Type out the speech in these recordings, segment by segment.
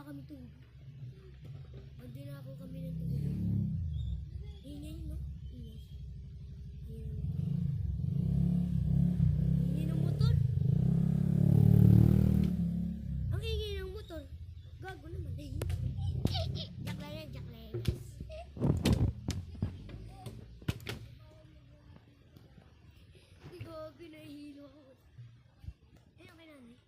kami tubig. Magdinako kami ng tubig. Ingay, no? Ingay. Ingay ng motor. Ang ingay ng motor. Gago naman. Jakleres, jakleres. Gago, nahihilo ako. Ay, okay na, eh.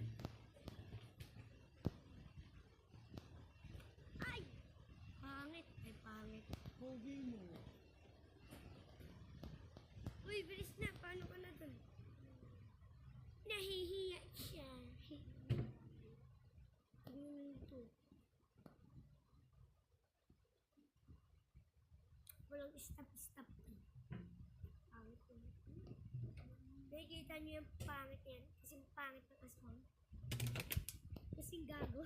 Ay! Pangit. Ay, pangit. Pogi mo. Uy, bilis na. Paano ka na dun? Nahihiya siya. Ito. Walang stop-stop. Pangit ko. Nakikita niyo yung pangit yan. Kasing pangit ng aswang. Kasing gago.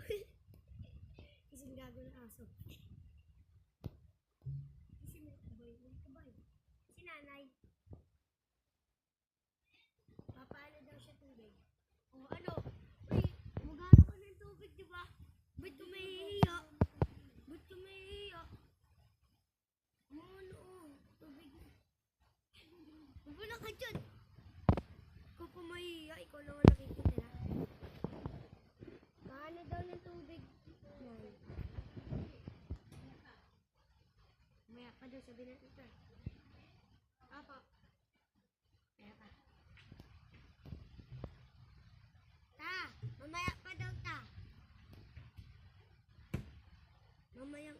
Kasing gago ng aso. Kasi may kabay. May kabay. Si nanay. Papaano daw siya tubig? O ano? Uy, magano ka ng tubig, di ba? Ba't ka mahihiya? Ba't ka mahihiya? Ano? Tubig na. Wala ka dyan. Ikaw pa mahihiya. Ikaw naman nakikita. Paano daw ng tubig? Yan. Maya pa daw sabi natin ito. Apa? Maya pa. Ta! Mamaya pa daw ta. Mamaya.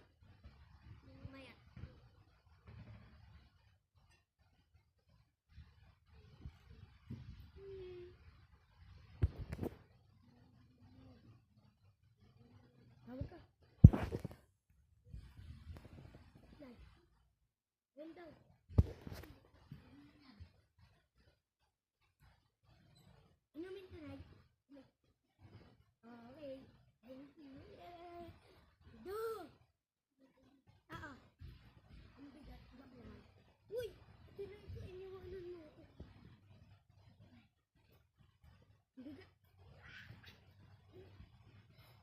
Mamaya. Tawag ka. Yan. Yan daw. Inumin ka na. Okay. Thank you. Do! Ang bigat. Bak naman. Uy! Ito na ito. Iniwanan mo ako. Ang bigat.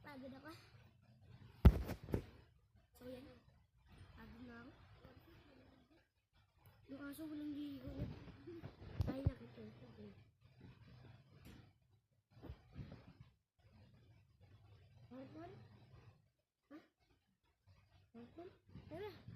Pagod ako. So yan. Pagod na ako. Yung aso walang ligo. Ay, nakita ito. Hardball? Ha? Hardball? Tara.